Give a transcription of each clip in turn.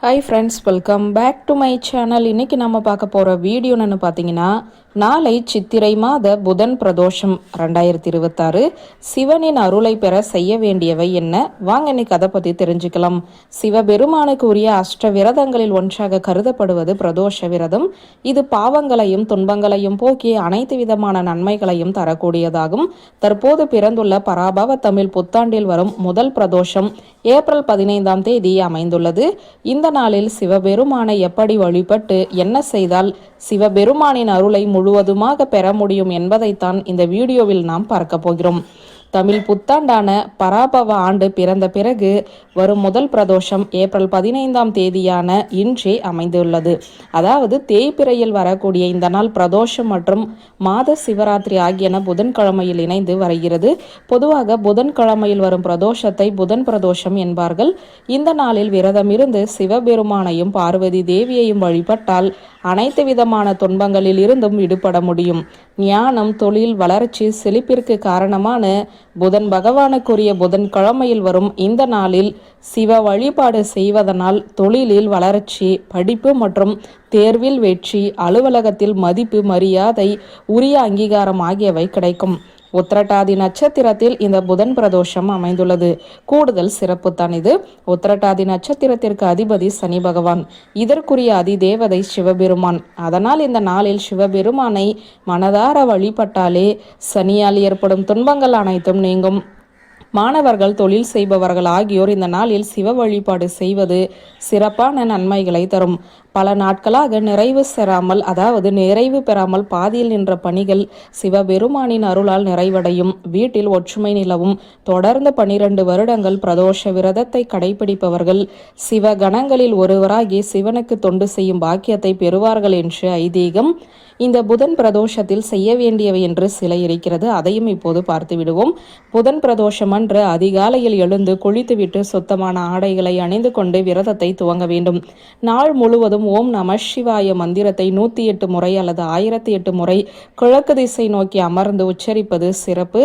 Hi friends, welcome back to my channel. இன்றைக்கி நம்ம பார்க்க போகிற வீடியோ என்னென்னு பார்த்தீங்கன்னா, நாளை சித்திரை மாத புதன் பிரதோஷம் 2026. சிவனின் அருளை பெற செய்ய வேண்டியவை என்ன? வாங்க இன்னைக்கு அதை பற்றி தெரிஞ்சுக்கலாம். சிவபெருமானுக்கு உரிய அஷ்ட விரதங்களில் ஒன்றாக கருதப்படுவது பிரதோஷ விரதம். இது பாவங்களையும் துன்பங்களையும் போக்கி அனைத்து விதமான நன்மைகளையும் தரக்கூடியதாகும். தற்போது பிறந்துள்ள பராபவ தமிழ் புத்தாண்டில் வரும் முதல் பிரதோஷம் ஏப்ரல் 15ஆம் தேதி அமைந்துள்ளது. இந்த நாளில் சிவபெருமானை எப்படி வழிபட்டு என்ன செய்தால் சிவபெருமானின் அருளை முழுவதுமாக பெற முடியும் என்பதைத்தான் இந்த வீடியோவில் நாம் பார்க்க போகிறோம். தமிழ் புத்தாண்டான பராபவ ஆண்டு பிறந்த பிறகு வரும் முதல் பிரதோஷம் ஏப்ரல் 15ஆம் தேதியான இன்றே அமைந்துள்ளது. அதாவது தேய்பிறையில் வரக்கூடிய இந்த நாள் பிரதோஷம் மற்றும் மாத சிவராத்திரி ஆகியன புதன்கிழமையில் இணைந்து வருகிறது. பொதுவாக புதன்கிழமையில் வரும் பிரதோஷத்தை புதன் பிரதோஷம் என்பார்கள். இந்த நாளில் விரதம் இருந்து சிவபெருமானையும் பார்வதி தேவியையும் வழிபட்டால் அனைத்து விதமான துன்பங்களில் இருந்தும் விடுபட முடியும். ஞானம், தொழில், வளர்ச்சி, செழிப்பிற்கு காரணமான புதன் பகவானுக்குரிய புதன்கிழமையில் வரும் இந்த நாளில் சிவ வழிபாடு செய்வதனால் தொழிலில் வளர்ச்சி, படிப்பு மற்றும் தேர்வில் வெற்றி, அலுவலகத்தில் மதிப்பு, மரியாதை, உரிய அங்கீகாரம் ஆகியவை கிடைக்கும். உத்திரட்டாதி நட்சத்திரத்தில் இந்த புதன் பிரதோஷம் அமைந்துள்ளது. கூடுதல் சிறப்பு தான் இது. உத்திரட்டாதி நட்சத்திரத்திற்கு அதிபதி சனி பகவான், இதற்குரிய அதிதேவதை சிவபெருமான். அதனால் இந்த நாளில் சிவபெருமானை மனதார வழிபட்டாலே சனியால் ஏற்படும் துன்பங்கள் அனைத்தும் நீங்கும். மாணவர்கள், தொழில் செய்பவர்கள் ஆகியோர் இந்த நாளில் சிவ வழிபாடு செய்வது சிறப்பான நன்மைகளை தரும். பல நாட்களாக நிறைவு பெறாமல் பாதியில் நின்ற பணிகள் சிவபெருமானின் அருளால் நிறைவடையும். வீட்டில் ஒற்றுமை நிலவும். தொடர்ந்து 12 வருடங்கள் பிரதோஷ விரதத்தை கடைபிடிப்பவர்கள் சிவகணங்களில் ஒருவராகி சிவனுக்கு தொண்டு செய்யும் பாக்கியத்தை பெறுவார்கள் என்று ஐதீகம். இந்த புதன் பிரதோஷத்தில் செய்ய வேண்டியவை என்று சில இருக்கிறது. அதையும் இப்போது பார்த்து விடுவோம். புதன் பிரதோஷம் அன்று அதிகாலையில் எழுந்து குளித்துவிட்டு சுத்தமான ஆடைகளை அணிந்து கொண்டு விரதத்தை துவங்க வேண்டும். நாள் முழுவதும் ஓம் நம சிவாய மந்திரத்தை 108 முறை அல்லது 1008 முறை கிழக்கு திசை நோக்கி அமர்ந்து உச்சரிப்பது சிறப்பு.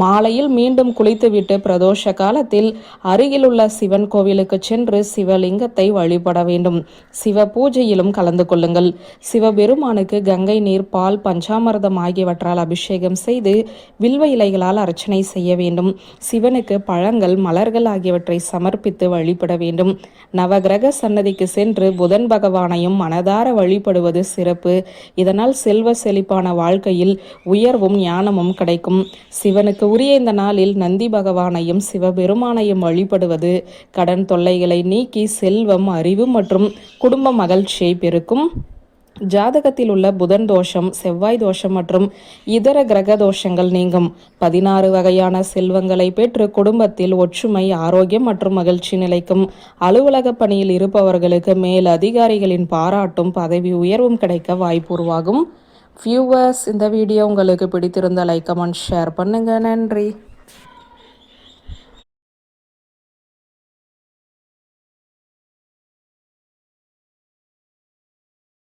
மாலையில் மீண்டும் குளித்துவிட்டு பிரதோஷ காலத்தில் அருகில் உள்ள சிவன் கோவிலுக்கு சென்று சிவலிங்கத்தை வழிபட வேண்டும். சிவ பூஜையிலும் கலந்து கொள்ளுங்கள். சிவபெருமானுக்கு கங்கை நீர், பால், பஞ்சாமிர்தம் ஆகியவற்றால் அபிஷேகம் செய்து வில்வ இலைகளால் அர்ச்சனை செய்ய வேண்டும். சிவனுக்கு பழங்கள், மலர்கள் ஆகியவற்றை சமர்ப்பித்து வழிபட வேண்டும். நவகிரக சன்னதிக்கு சென்று புதன் பகவானையும் மனதார வழிபடுவது சிறப்பு. இதனால் செல்வ செழிப்பான வாழ்க்கையில் உயர்வும் ஞானமும் கிடைக்கும். சிவனுக்கு உரிய இந்த நாளில் நந்தி பகவானையும் சிவபெருமானையும் வழிபடுவது கடன் தொல்லைகளை நீக்கி செல்வம், அறிவு மற்றும் குடும்ப மகிழ்ச்சியை பெருக்கும். ஜாதகத்தில் உள்ள புதன் தோஷம், செவ்வாய் தோஷம் மற்றும் இதர கிரக தோஷங்கள் நீங்கும். 16 வகையான செல்வங்களை பெற்று குடும்பத்தில் ஒற்றுமை, ஆரோக்கியம் மற்றும் மகிழ்ச்சி நிலைக்கும். அலுவலக பணியில் இருப்பவர்களுக்கு மேல் அதிகாரிகளின் பாராட்டும் பதவி உயர்வும் கிடைக்க வாய்ப்பு உருவாகும். வியூவர்ஸ், இந்த வீடியோ உங்களுக்கு பிடித்திருந்த லைக், கமெண்ட், ஷேர் பண்ணுங்க. நன்றி.